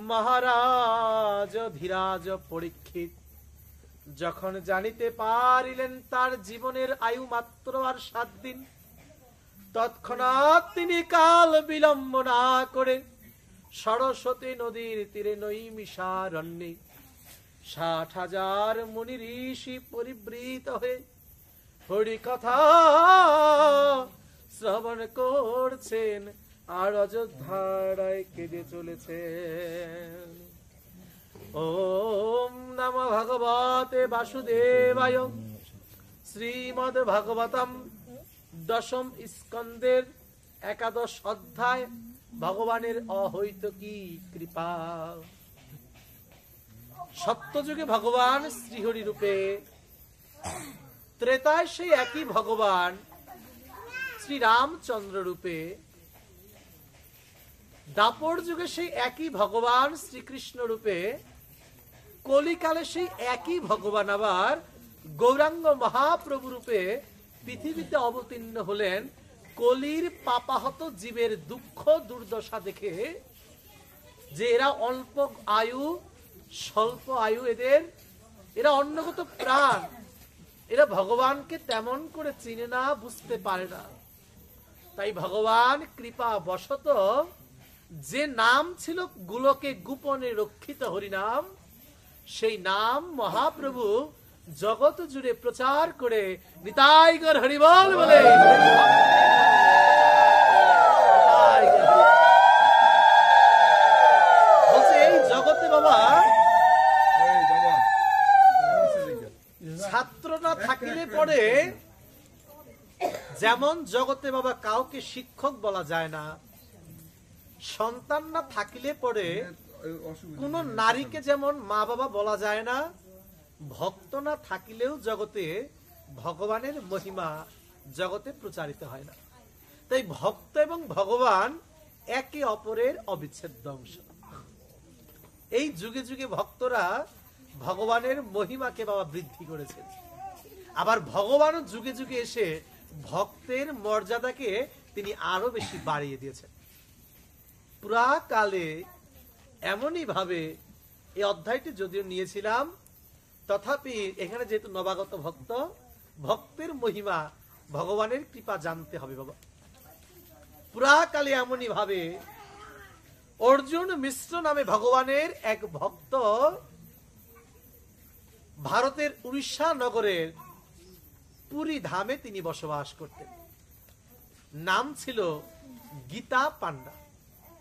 মহারাজ ধীরাজ পরীক্ষিত যখন জানিতে পারিলেন তার জীবনের আয়ু মাত্র আর 7 দিন, তৎক্ষণাৎ তিনি কাল বিলম্ব না করে সরস্বতী নদীর তীরে নৈমিষারণ্যে 60,000 মুনি ঋষি পরিবৃত হয়ে হরি কথা শ্রবণ করছেন আর অযোধ্যায় কেঁদে চলেছেন। ওম নমো ভগবতে বাসুদেবায়। শ্রীমদ ভাগবতম দশম স্কন্দের 11 অধ্যায় ভগবানের অহৈতুকী কৃপা। সত্যযুগে ভগবান শ্রীহরি রূপে, ত্রেতায় সেই একই ভগবান শ্রীরামচন্দ্র রূপে, দাপর যুগে সেই একই ভগবান শ্রীকৃষ্ণ রূপে, কলিকালে সেই একই ভগবান আবার গৌরাঙ্গ মহাপ্রভু রূপে পৃথিবীতে অবতীর্ণ হলেন। কলির পাপাহত জীবের দুঃখ দুর্দশা দেখে যে এরা অল্প আয়ু, স্বল্প আয়ু, এরা অন্নগত প্রাণ, এরা ভগবানকে তেমন করে চিনে না, বুঝতে পারে না। তাই ভগবান কৃপা বশত যে নাম ছিল গুলোকে গোপনে রক্ষিত হরিনাম, সেই নাম মহাপ্রভু জগৎ জুড়ে প্রচার করে নিতাই গৌর হরিবল বলে বলছে এই জগতে বাবা ছাত্র না থাকিলে পরে, যেমন জগতে বাবা কাউকে শিক্ষক বলা যায় না, সন্তান না থাকিলে পরে কোন নারীকে যেমন মা বাবা বলা যায় না, ভক্ত না থাকিলেও জগতে ভগবানের মহিমা জগতে প্রচারিত হয় না। তাই ভক্ত এবং ভগবান একে অপরের অবিচ্ছেদ্য অংশ। এই যুগে যুগে ভক্তরা ভগবানের মহিমাকে বাবা বৃদ্ধি করেছেন, আবার ভগবান যুগে যুগে এসে ভক্তের মর্যাদাকে তিনি আরো বেশি বাড়িয়ে দিয়েছেন। পুরাকালে এমনই ভাবে এই অধ্যায়টি যদিও নিয়েছিলাম, তথাপি এখানে যেহেতু নবাগত ভক্ত, ভক্তের মহিমা, ভগবানের কৃপা জানতে হবে বাবা। পুরাকালে এমনই ভাবে অর্জুন মিশ্র নামে ভগবানের এক ভক্ত ভারতের উড়িষ্যা নগরের পুরী ধামে তিনি বসবাস করতেন। নাম ছিল গীতা পান্ডা।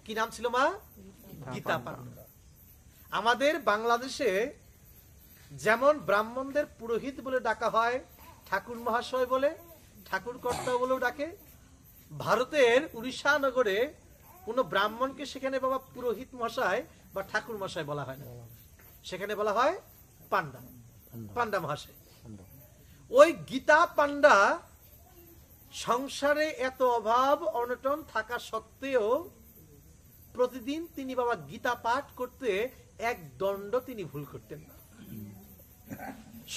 কি নাম ছিল মা? গীতা পান্ডা। আমাদের বাংলাদেশে যেমন ব্রাহ্মণদের পুরোহিত বলে ডাকা হয়, ঠাকুর মহাশয় বলে, ঠাকুর কর্তা বলেও ডাকে, ভারতের উড়িষ্যা নগরে কোন ব্রাহ্মণকে সেখানে বাবা পুরোহিত মশাই বা ঠাকুর মশাই বলা হয় না, সেখানে বলা হয় পান্ডা, পান্ডা মহাশয়। ওই গীতা পান্ডা সংসারে এত অভাব অনটন থাকা সত্ত্বেও প্রতিদিন তিনি বাবা গীতা পাঠ করতে এক দণ্ড তিনি ভুল করতেন না।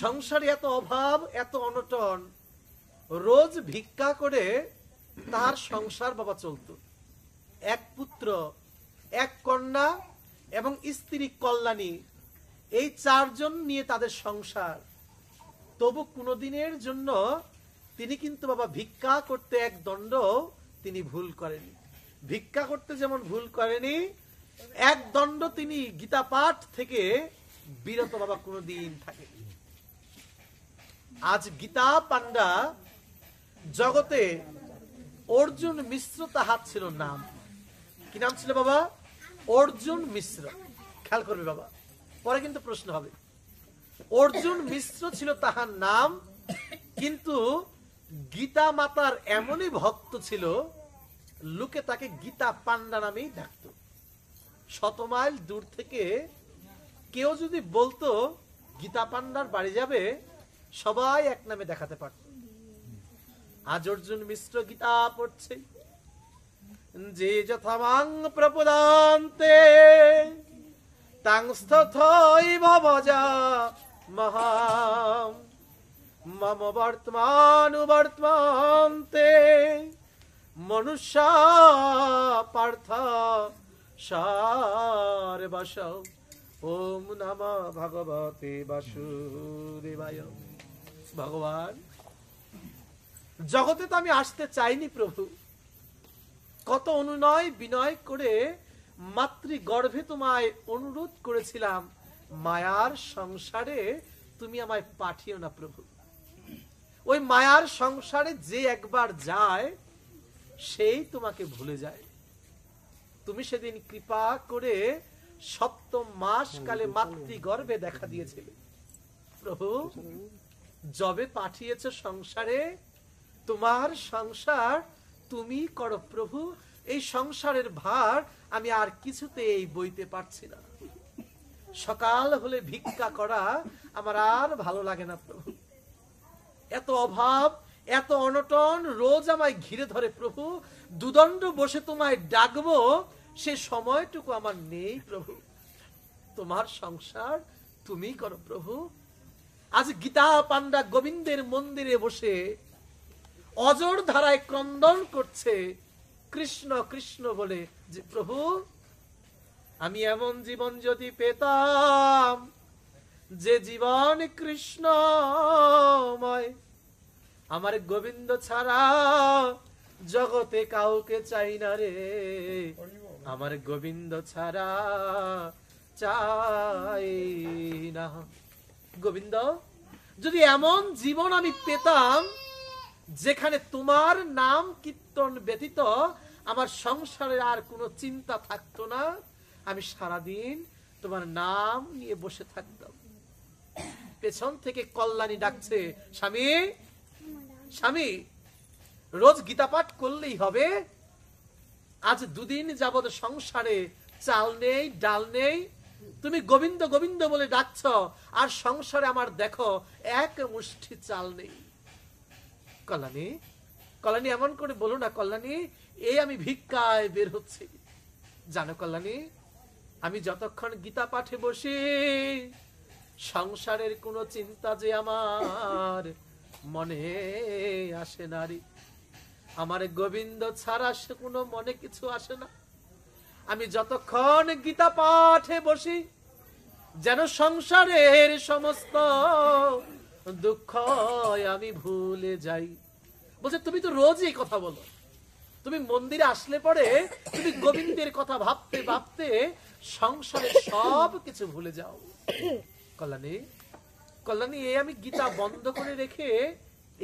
সংসারে এত অভাব, এত অনটন, রোজ ভিক্ষা করে তার সংসার বাবা চলত। এক পুত্র, এক কন্যা এবং স্ত্রী কল্যাণী, এই 4 জন নিয়ে তাদের সংসার। তবু কোনদিনের জন্য তিনি কিন্তু বাবা ভিক্ষা করতে এক দণ্ড তিনি ভুল করেনি। ভিক্ষা করতে যেমন ভুল করেনি, এক দণ্ড তিনি গীতা পাঠ থেকে বিরত বাবা কোনদিন থাকে। আজ গীতা পান্ডা জগতে অর্জুন মিশ্র তাহার ছিল নাম। কি নাম ছিল বাবা? অর্জুন মিশ্র। খেয়াল করবে বাবা, পরে কিন্তু প্রশ্ন হবে। অর্জুন মিশ্র ছিল তাহার নাম, কিন্তু গীতা মাতার এমনই ভক্ত ছিল, লোকে তাকে গীতা পান্ডা নামেই ডাকত। 100 মাইল দূর থেকে কেউ যদি বলতো গীতা পান্ডার বাড়ি যাবে, সবাই এক নামে দেখাতে পারত। আজ অর্জুন মিশ্র গীতা পড়ছে। যে যথামাং প্রপদান্তে তাংস্তথৈব ভজা মহাম মম বর্তমানুবর্তমান্তে মনুষ্যা পার্থ সর্বশৌ। ওম নমঃ ভগবতে বাসুদেবায়। ভগবান, জগতে তো আমি আসতে চাইনি প্রভু, কত অনুনয় বিনয় করে মাতৃগর্ভে তোমায় অনুরোধ করেছিলাম, মায়ার সংসারে তুমি আমায় পাঠিও না প্রভু। ওই মায়ার সংসারে যে একবার যায় সেই তোমাকে ভুলে যায়। তুমি সেদিন কৃপা করে সপ্তম মাস কালে মাতৃগর্ভে দেখা দিয়েছিলে প্রভু। যবে পাঠিয়েছ সংসারে, তোমার সংসার তুমি করো প্রভু। এই সংসারের ভার আমি আর কিছুতেই বইতে পারছি না। সকাল হলে ভিক্ষা করা আমার আর ভালো লাগে না প্রভু। এত অভাব, এত অনটন রোজ আমায় ঘিরে ধরে প্রভু। দুদণ্ড বসে তোমায় ডাকবো সে সময়টুকু আমার নেই প্রভু। তোমার সংসার তুমি করো প্রভু। আজ গীতা পান্ডা গোবিন্দের মন্দিরে বসে অজর ধারায় ক্রন্দন করছে কৃষ্ণ কৃষ্ণ বলে, যে প্রভু আমি এমন জীবন যদি পেতাম যে জীবন কৃষ্ণময়, আমার গোবিন্দ ছাড়া জগতে কাউকে চাই না রে, আমার গোবিন্দ ছাড়া চাই না। গোবিন্দ, যদি এমন জীবন আমি পেতাম যেখানে তোমার নাম কীর্তন ব্যতীত আমার সংসারে আর কোনো চিন্তা থাকতো না, আমি সারাদিন তোমার নাম নিয়ে বসে থাকতাম। পেছন থেকে কল্যাণী ডাকছে, স্বামী স্বামী, রোজ গীতা পাঠ করলেই হবে? আজ দুদিন যাবৎ সংসারে চাল নেই, ডাল নেই, তুমি গোবিন্দ গোবিন্দ বলে ডাকছ, আর সংসারে আমার দেখো এক মুষ্টি চাল নেই। কল্যাণী, কল্যাণী এমন করে বলো না কল্যাণী, এই আমি ভিক্ষায় বের হচ্ছি। জানো কল্যাণী, আমি যতক্ষণ গীতা পাঠে বসি সংসারের কোনো চিন্তা যে আমার মনে আসে না রে। আমার গোবিন্দ ছাড়া সে কোনো মনে কিছু আসে না। আমি যতক্ষণ গীতা পাঠে বসি যেন সংসারের সমস্ত দুঃখ আমি ভুলে যাই। বলছে তুমি তো রোজই কথা বলো, তুমি মন্দিরে আসলে পরে তুমি গোবিন্দের কথা ভাবতে ভাবতে সংসারের সব কিছু ভুলে যাও। কল্যাণী, কল্যাণী, এই আমি গীতা বন্ধ করে রেখে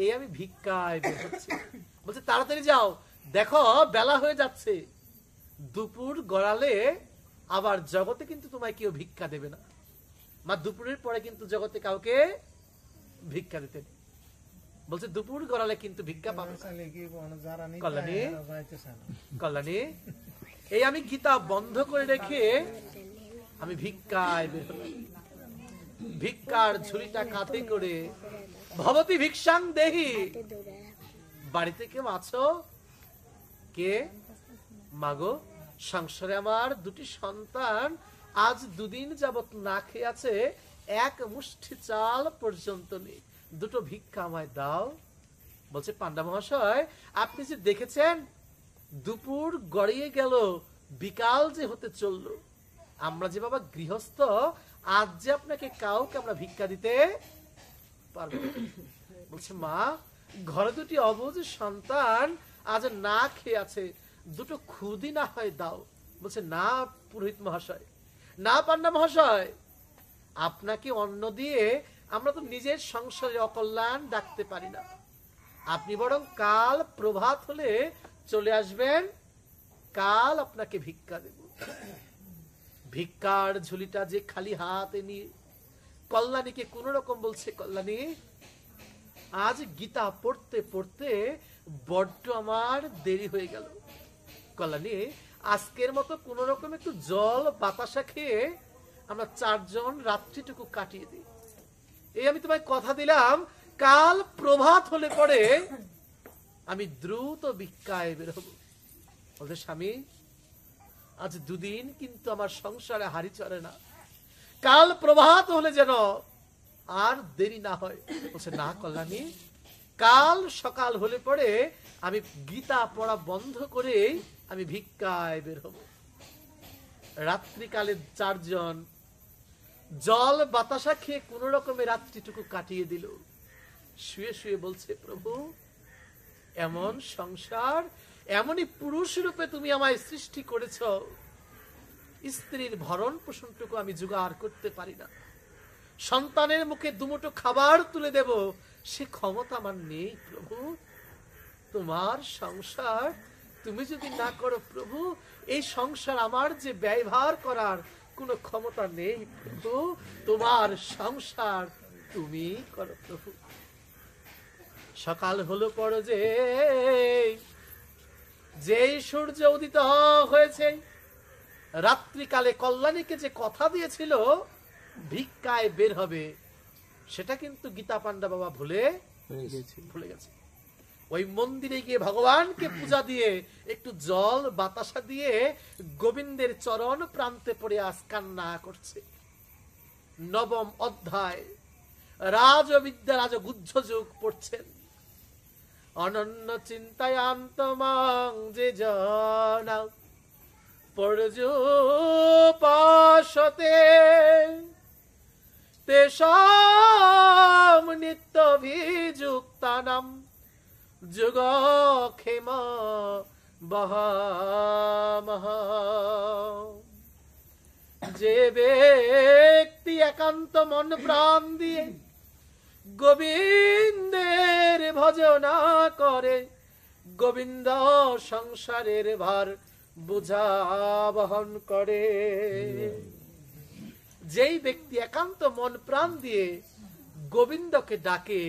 এই আমি ভিক্ষায় বের হচ্ছি। বলছে তাড়াতাড়ি যাও, দেখো বেলা হয়ে যাচ্ছে, দুপুর গড়ালে আবার জগতে কিন্তু তোমায় কেউ ভিক্ষা দেবে না। মা দুপুরের পরে কিন্তু জগতে কাউকে ভিক্ষা দিতে নেই। বলছে দুপুর গড়ালে কিন্তু ভিক্ষা পাবে না। কল্যাণী, কল্যাণী, এই আমি গীতা বন্ধ করে রেখে আমি ভিক্ষায় বের হলাম। ভিক্ষার ঝুড়িটা কাঁধে করে ভবতি ভিক্ষাং দেহি। বাড়িতে কেউ আছো? কে? মাগো, সংসারে আমার দুটি সন্তান আজ দুদিন যাবত না খেয়ে আছে, এক মুষ্টি চাল পর্যন্ত নেই, দুটো ভিক্ষা আমায় দাও। বলছে পান্ডা মহাশয়, আপনি যে দেখেছেন দুপুর গড়িয়ে গেল, বিকাল যে হতে চললো, আমরা যে বাবা গৃহস্থ, আজ যে আপনাকে কাউকে আমরা ভিক্ষা দিতে পারবো। বলছে মা, ঘরে দুটি অবুঝ সন্তান আজ না খেয়ে আছে, দুটো খুদি না হয় দাও। বলছে না পুরোহিত মহাশয়, না পান্ডা মহাশয়, আপনাকে অন্ন দিয়ে আমরা তো নিজের সংসারে অকল্যাণ ডাকতে পারি না। আপনি বরং কাল প্রভাত হলে চলে আসবেন, কাল আপনাকে ভিক্ষা দেব। ভিক্ষার ঝুলিটা যে খালি হাতে নিয়ে কল্যাণীকে কোন রকম বলছে, কল্যাণী, আজ গীতা পড়তে পড়তে বড্ড আমার দেরি হয়ে গেল। কল্যাণী, আজকের মতো কোন রকম একটু জল বাতাসা খেয়ে আমরা চারজন রাত্রিটুকু কাটিয়ে দিই। এই আমি তোমায় কথা দিলাম, কাল প্রভাত হলে পরে আমি দ্রুত ভিক্ষায় বের হব। বলছে স্বামী, আজ দুদিন কিন্তু আমার সংসারে হাড়ি চড়ে না, কাল প্রভাত হলে যেন আর দেরি না হয়। বলছে না কল্যাণী, কাল সকাল হলে পরে আমি গীতা পড়া বন্ধ করে আমি ভিক্ষায় বের হব। রাত্রিকালে 4 জন জল বাতাসা খেয়ে কোন রকমে রাত্রিটুকু কাটিয়ে দিল। শুয়ে শুয়ে বলছে, প্রভু এমন সংসার, এমনই পুরুষ রূপে তুমি আমায় সৃষ্টি করেছ, স্ত্রীর ভরণ পোষণটুকু আমি জোগাড় করতে পারি না, সন্তানের মুখে দুমুঠো খাবার তুলে দেব সে ক্ষমতা আমার নেই। প্রভু তোমার সংসার তুমি যদি না করো প্রভু, এই সংসার আমার যে ব্যয়ভার করার কোনো ক্ষমতা নেই প্রভু, তোমার সংসার তুমি করো প্রভু। সকাল হলো পড়ো যেই সূর্য উদিত হয়েছে, রাত্রিকালে কল্যাণীকে যে কথা দিয়েছিল ভিক্ষায় বের হবে, সেটা কিন্তু গীতা পান্ডা বাবা ভুলে গেছে। ওই মন্দিরে গিয়ে ভগবানকে পূজা দিয়ে একটু জল বাতাসা দিয়ে গোবিন্দের চরণ প্রান্তে পড়ে আজ কান্না করছে। 9ম অধ্যায় রাজবিদ্যা রাজগুহ্য যোগ পড়ছেন। অনন্য চিন্তায়ান্তমাং যে জনা পর্যুপাসতে তেষাম নিত্যভিযুক্তানাম যুগক্ষেম বহামহ। যে ব্যক্তি একান্ত মন প্রাণ দিয়ে গোবিন্দের ভজনা করে, গোবিন্দ সংসারের ভার বোঝা বহন করে। যেই ব্যক্তি একান্ত মন প্রাণ দিয়ে গোবিন্দকে ডাকে,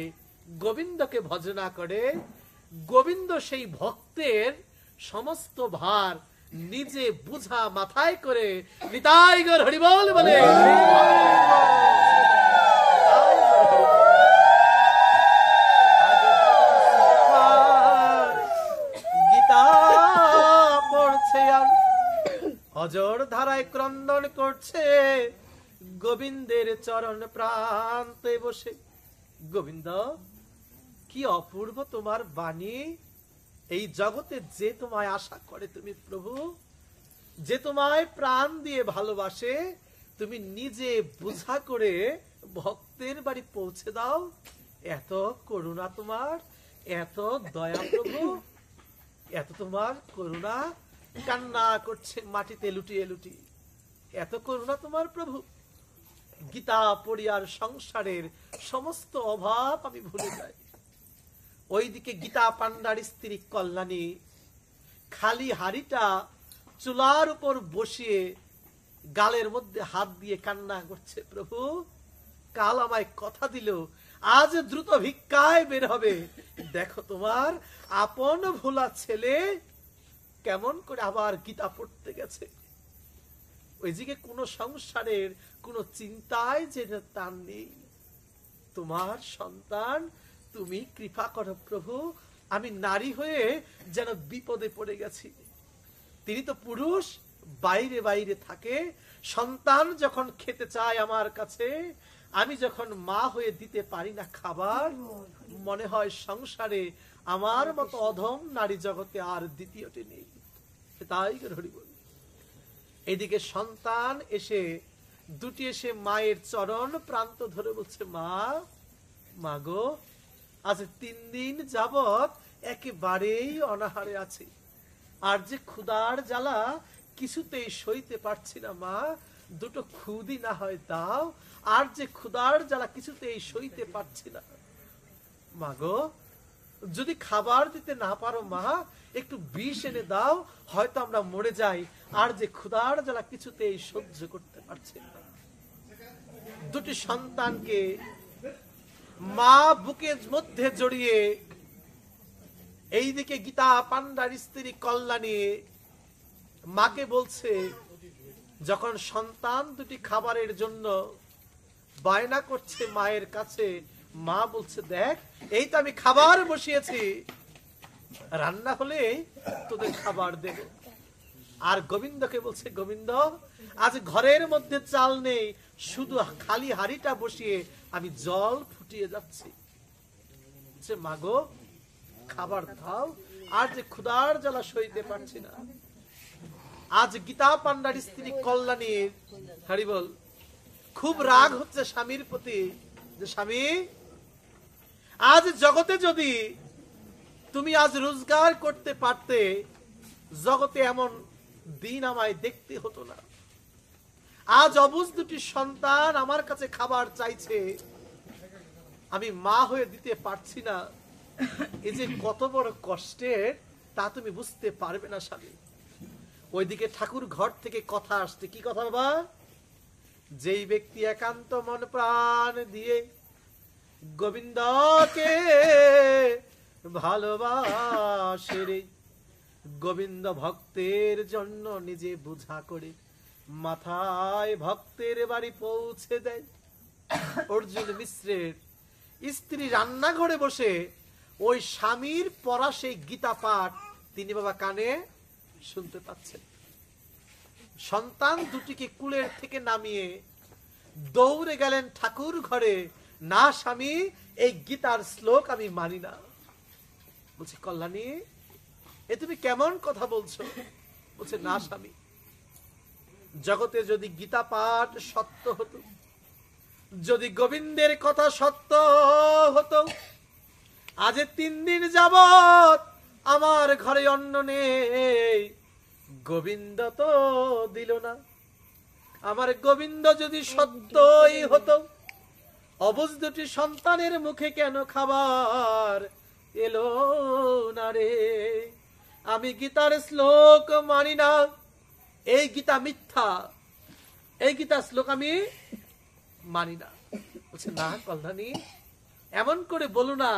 গোবিন্দকে ভজনা করে, গোবিন্দ সেই ভক্তের সমস্ত ভার নিজে বুঝা মাথায় করে নিতাই গৌর হরি বল বলে গীতা পড়ছে আর অজর ধারায় ক্রন্দন করছে গোবিন্দের চরণ প্রান্তে বসে। গোবিন্দ কি অপূর্ব তোমার বাণী, এই জগতে যে তোমায় আশা করে তুমি প্রভু, যে তোমায় প্রাণ দিয়ে ভালোবাসে, তুমি নিজে বুঝা করে ভক্তের বাড়ি পৌঁছে দাও। এত করুণা তোমার, এত দয়া প্রভু, এত তোমার করুণা। কান্না করছে মাটিতে লুটিয়ে লুটিয়ে, এত করুণা তোমার প্রভু। গীতা পড়িয়ার সংসারের সমস্ত অভাব আমি ভুলে যাই। ওইদিকে গীতা পান্ডার স্ত্রী কল্যাণী খালি হাড়িটা চুলার উপর বসিয়ে গালের মধ্যে হাত দিয়ে কান্না করছে, প্রভু কাল আমায় কথা দিল আজ দ্রুত ভিক্ষায় বের হবে, দেখো তোমার আপন ভোলা ছেলে কেমন করে আবার গীতা পড়তে গেছে। ওইদিকে কোন সংসারের কোন চিন্তায় যে তার নেই। তোমার সন্তান তুমি কৃপা করো প্রভু, আমি নারী হয়ে যেন বিপদে পড়ে গেছি। তিনি তো পুরুষ, বাইরে বাইরে থাকে, সন্তান যখন খেতে চায় আমার কাছে, আমি যখন মা হয়ে দিতে পারি না খাবার, মনে হয় সংসারে আমার মতো অধম নারী জগতে আর দ্বিতীয়টি নেই। তাই হরি বল। এদিকে সন্তান এসে দুটি এসে মায়ের চরণ প্রান্ত ধরে বলছে, মা মাগো আজ 3 দিন যাবত একেবারেই অনাহারে আছি, আর যে ক্ষুধার জ্বালা কিছুতেই সইতে পারছি না মা, দুটো খুদি না হয় দাও, আর যে ক্ষুধার জ্বালা কিছুতেই সইতে পারছি না। মাগো যদি খাবার দিতে না পারো মা, একটু বিষ এনে দাও, হয়তো আমরা মরে যাই, আর যে ক্ষুধার জ্বালা কিছুতেই সহ্য করতে পারছি না। দুটি সন্তানকে মা বুকের মধ্যে জড়িয়ে এইদিকে গীতা পান্ডার স্ত্রী কল্যাণী মাকে বলছে, যখন সন্তান দুটি খাবারের জন্য বায়না করছে মায়ের কাছে, মা বলছে, দেখ এই তো আমি খাবার বসিয়েছি, রান্না হলে তোদের খাবার দেব। আর গোবিন্দকে বলছে, গোবিন্দ আজ ঘরের মধ্যে চাল নেই, শুধু খালি হাড়িটা বসিয়ে আমি জল ফুটিয়ে যাচ্ছি। মাগো খাবার দাও, আর যে ক্ষুধার জ্বালা সইতে পারছি না। আজ গীতা পান্ডার স্ত্রী কল্যাণীর হরি বল খুব রাগ হচ্ছে স্বামীর প্রতি, যে স্বামী আজ জগতে যদি তুমি আজ রোজগার করতে পারতে, জগতে এমন দিন আমায় দেখতে হতো না। আজ অবুঝ দুটি সন্তান আমার কাছে খাবার চাইছে, আমি মা হয়ে দিতে পারছি না, এই যে কত বড় কষ্টের তা তুমি বুঝতে পারবে না স্বামী। ওইদিকে ঠাকুর ঘর থেকে কথা আসছে, কি কথা বাবা? যেই ব্যক্তি একান্ত মন প্রাণ দিয়ে গোবিন্দকে ভালোবাসে রে, গোবিন্দ ভক্তের জন্য নিজে বোঝা করে মাথায় ভক্তের বাড়ি পৌঁছে দেয়। অর্জুন মিশ্রের স্ত্রী রান্নাঘরে বসে ওই স্বামীর পড়া সেই গীতা পাঠ তিনি বাবা কানে শুনতে পাচ্ছেন। সন্তান দুটিকে কুলের থেকে নামিয়ে দৌড়ে গেলেন ঠাকুর ঘরে। না স্বামী, এই গীতার শ্লোক আমি মানি না। বলছে কল্যাণী, এ তুমি কেমন কথা বলছো? বলছে না স্বামী, জগতে যদি গীতা পাঠ সত্য হতো, যদি গোবিন্দের কথা সত্য হতো, আজ 3 দিন যাবত আমার ঘরে অন্ন নেই, গোবিন্দ তো দিল না। আমার গোবিন্দ যদি সত্যই হতো, অবুঝ দুটি সন্তানের মুখে কেন খাবার এলো না রে? আমি গীতার শ্লোক মানি না, এই গীতা মিথ্যা, এই গীতার শ্লোক আমি মানি না। বলছে না কল্যাণী, এমন করে বলো না,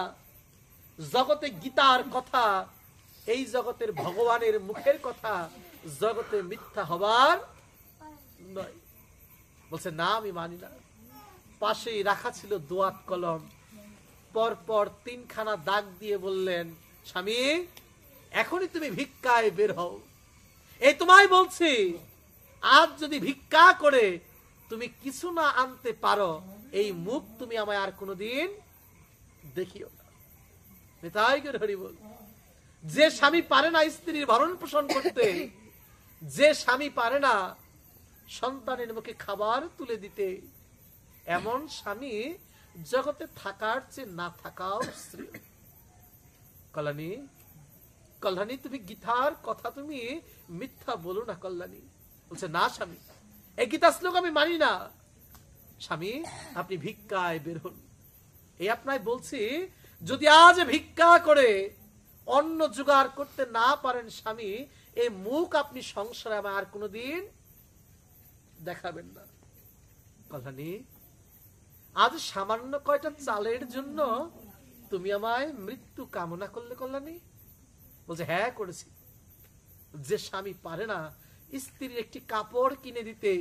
জগতে গীতার কথা, এই জগতের ভগবানের মুখের কথা জগতে মিথ্যা হবার নয়। বলছে না আমি মানি না। পাশেই রাখা ছিল দোয়াত কলম, পরপর 3খানা দাগ দিয়ে বললেন, স্বামী এখনই তুমি ভিক্ষায় বের হও। এই তোমায় বলছি, আজ যদি ভিক্ষা করে তুমি কিছু না আনতে পারো, এই মুখ তুমি আমায় আর কোনোদিন দেখিও না। তাই করে হরি বল। যে স্বামী পারে না স্ত্রীর ভরণ পোষণ করতে, যে স্বামী পারে না সন্তানের মুখে খাবার তুলে দিতে, এমন স্বামী জগতে থাকার চেয়ে না থাকাও শ্রেয়। কল্যাণী, কল্যাণী তুমি গীতার কথা তুমি মিথ্যা বলো না কল্যাণী। বলছে না স্বামী, এই গীতা শ্লোক আমি মানি না। স্বামী আপনি ভিক্ষায় বের হন। এই আপনায় বলছি, যদি আজ ভিক্ষা করে অন্ন জোগাড় করতে না পারেন স্বামী, এই মুখ আপনি সংসারে আমার আর কোনোদিন দেখাবেন না। কল্যাণী, আজ সামান্য কয়টা চালের জন্য তুমি আমায় মৃত্যু কামনা করলে কল্যাণী? বলছে হ্যাঁ করেছি। যে স্বামী পারে না স্ত্রীর একটি কাপড় কিনে দিতে,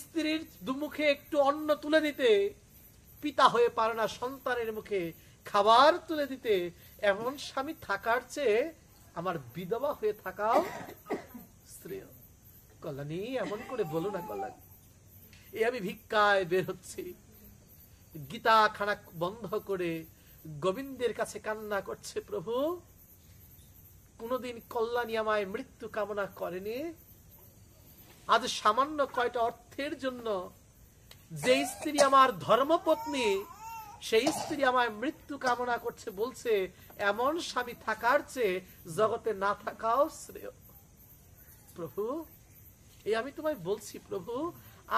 স্ত্রীর দুমুখে একটু অন্ন তুলে দিতে, পিতা হয়ে পারে না সন্তানের মুখে খাবার তুলে দিতে, এমন স্বামী থাকার চেয়ে আমার বিধবা হয়ে থাকাও শ্রেয়। কল্যাণী এমন করে বলো না কল্যাণী, এই আমি ভিক্ষায় বের হচ্ছি। গীতা খানা বন্ধ করে গোবিন্দের কাছে কান্না করছে, প্রভু কোনদিন কল্যাণী আমায় মৃত্যু কামনা করেনি। আজ সামান্য কয়টা অর্থের জন্য যে স্ত্রী আমার ধর্মপত্নী, সেই স্ত্রী আমায় মৃত্যু কামনা করছে, বলছে এমন স্বামী থাকার চেয়ে জগতে না থাকাও শ্রেয়। প্রভু এই আমি তোমায় বলছি, প্রভু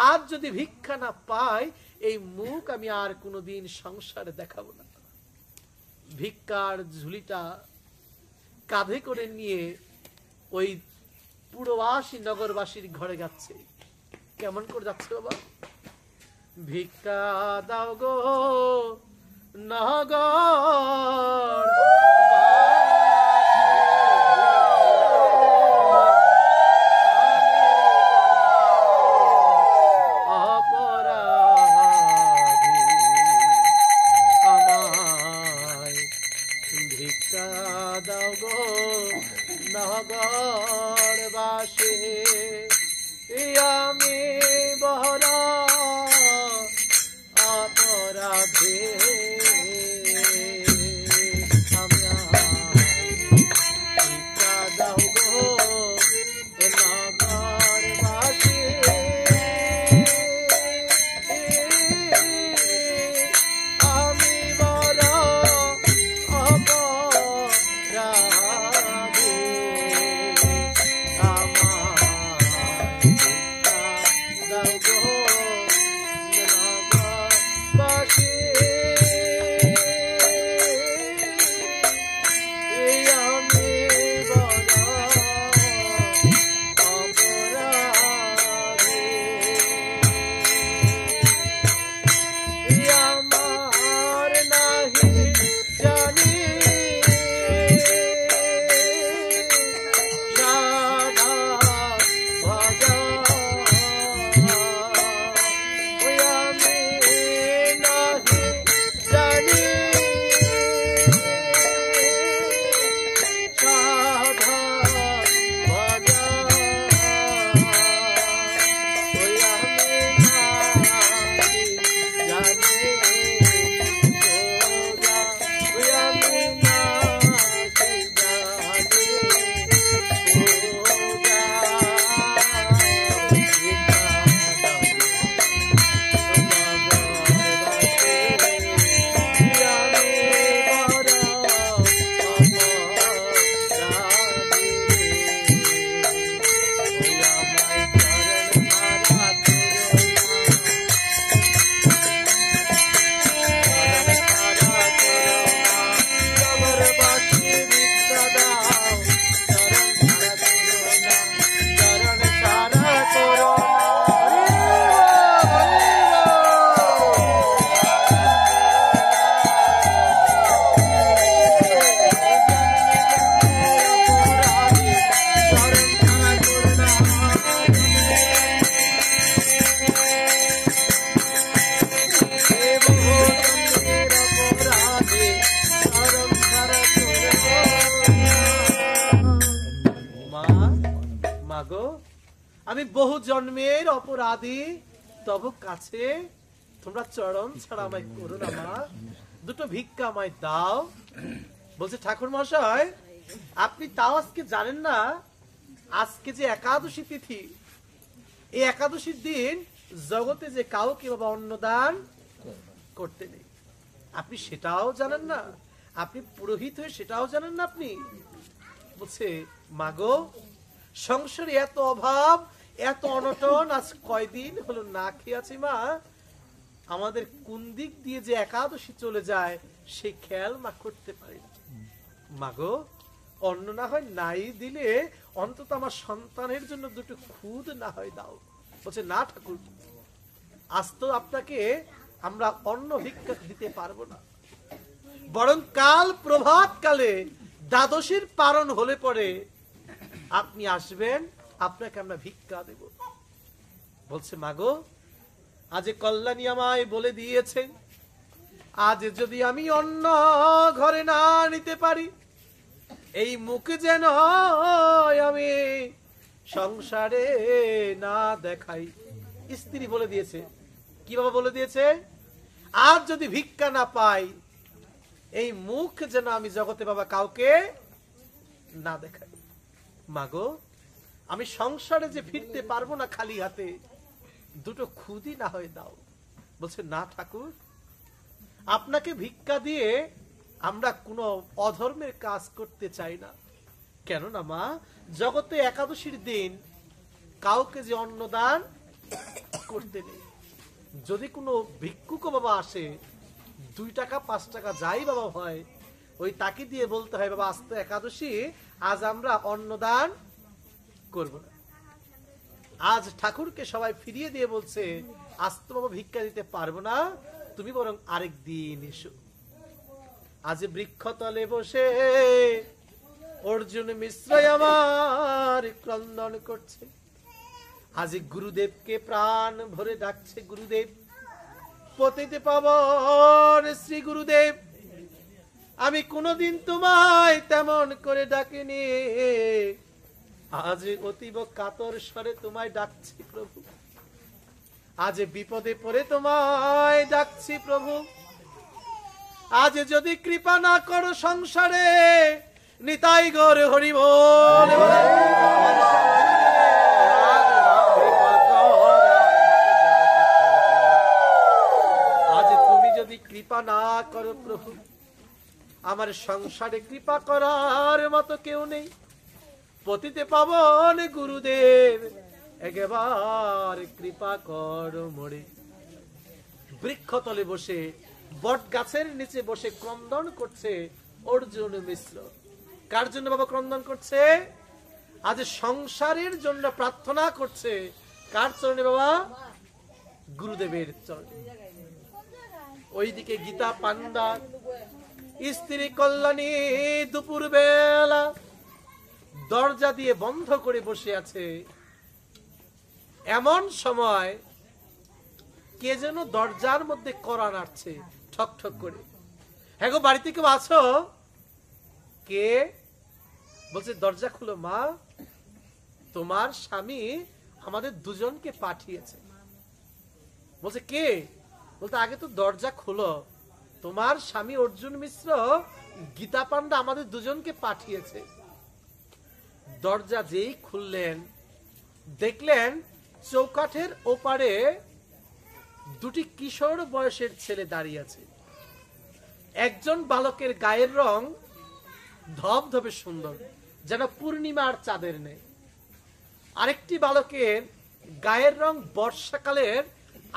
আজ যদি ভিক্ষা না পাই, এই মুখ আমি আর কোনোদিন সংসারে দেখাবো না। ভিক্ষার ঝুলিটা কাঁধে করে নিয়ে ওই পুরবাসী নগরবাসীর ঘরে যাচ্ছে। কেমন করে যাচ্ছে বাবা? ভিক্ষা দাও গো নগর নগরবাসী আমি বহরা অপরাধে আমি দাও গো মাগো আমি বহু জন্মের অপরাধী, তব কাছে তোমরা চরণ ছাড়া আমায় করো না মা, দুটো ভিক্ষা আমায় দাও। বলছে ঠাকুর মশাই, আপনি তাও আজকে জানেন না আজকে যে একাদশী তিথি, এই একাদশীর দিন জগতে যে কাউকে বাবা অন্নদান করতে নেই, আপনি সেটাও জানেন না? আপনি পুরোহিত হয়ে সেটাও জানেন না আপনি? বলছে মাগো সংসারে এত অভাব, এত অনটন, আজ কয়দিন হলো না খেয়ে আছি মা, আমাদের কোন দিক দিয়ে যে একাদশী চলে যায় সেই খেয়াল মা করতে পারি না। মাগো অন্ন না হয় নাই দিলে অন্তত আমার সন্তানের জন্য দুটো খুদ না হয় দাও। বলছে না ঠাকুর, আজ তো আপনাকে আমরা অন্ন ভিক্ষা দিতে পারবো না, বরং কাল প্রভাত কালে দ্বাদশীর পারণ হলে পরে আপনি আসবেন, আপনাকে আমরা ভিক্ষা দেব। বলছে মাগো আজ কল্যাণী আমায় বলে দিয়েছে, আজ যদি আমি অন্ন ঘরে না নিতে পারি, এই মুখ যেন আমি সংসারে না দেখাই। স্ত্রী বলে দিয়েছে, কিভাবে বলে দিয়েছে? আজ যদি ভিক্ষা না পাই, এই মুখ যেন আমি জগতে বাবা কাউকে না দেখাই। মাগো আমি সংসারে যে ফিরতে পারবো না খালি হাতে, দুটো খুদি না হয় দাও। বলছে না ঠাকুর, আপনাকে ভিক্ষা দিয়ে আমরা কোনো অধর্মের কাজ করতে চাই না। কেন না মা, জগতে একাদশীর দিন কাউকে যে অন্নদান করতে নেই। যদি কোনো ভিক্ষুক বাবা আসে, 2 টাকা 5 টাকা যাই বাবা হয়, ওই তাকে দিয়ে বলতে হয় বাবা আজ তো একাদশী, আজ আমরা অন্নদান করব না। আজ ঠাকুরকে সবাই ফিরিয়ে দিয়ে বলছে আজ তো বাবা ভিক্ষা দিতে পারবো না, তুমি বরং আরেক দিন এসো। আজ বৃক্ষতলে বসে অর্জুন মিশ্র আমার ক্রন্দন করছে, আজ গুরুদেবকে প্রাণ ভরে ডাকছে, গুরুদেব পতিতে পাবন শ্রী গুরুদেব, আমি কোনদিন তোমায় তেমন করে ডাকিনি, আজ অতীব কাতর স্বরে তোমায় ডাকছি প্রভু, আজ বিপদে পড়ে তোমায় ডাকছি প্রভু, আজ যদি কৃপা না করো সংসারে, নিতাই গৌর হরি বল। আজ তুমি যদি কৃপা না করো প্রভু, আমার সংসারে কৃপা করার মতো কেউ নেই, পতিতে পাবন গুরুদেব একবার কৃপা করো মোরে। বৃক্ষতলে বসে, বট গাছের নিচে বসে ক্রন্দন করছে অর্জুন মিশ্র। কার জন্য বাবা ক্রন্দন করছে? আজ সংসারের জন্য প্রার্থনা করছে। কার চরণে বাবা? গুরুদেবের চরণে। ওইদিকে গীতা পান্ডা স্ত্রী কল্যাণী দুপুর বেলা দরজা দিয়ে বন্ধ করে বসে আছে। এমন সময় কে যেন দরজার মধ্যে কড়া নাড়ছে ঠক ঠক করে। হ্যাঁ গো, বাড়িতে কেউ আছো? কে? বলছে দরজা খুলো মা, তোমার স্বামী আমাদের দুজনকে পাঠিয়েছে। বলছে কে? বলতে আগে তো দরজা খুলো, তোমার স্বামী অর্জুন মিশ্র গীতা পান্ডা আমাদের দুজনকে পাঠিয়েছে। দরজা যেই খুললেন, দেখলেন চৌকাঠের ওপারে দুটি কিশোর বয়সের ছেলে দাঁড়িয়ে আছে। একজন বালকের গায়ের রং ধবধবে সুন্দর, যেন পূর্ণিমার চাঁদের নেই। আরেকটি বালকের গায়ের রং বর্ষাকালের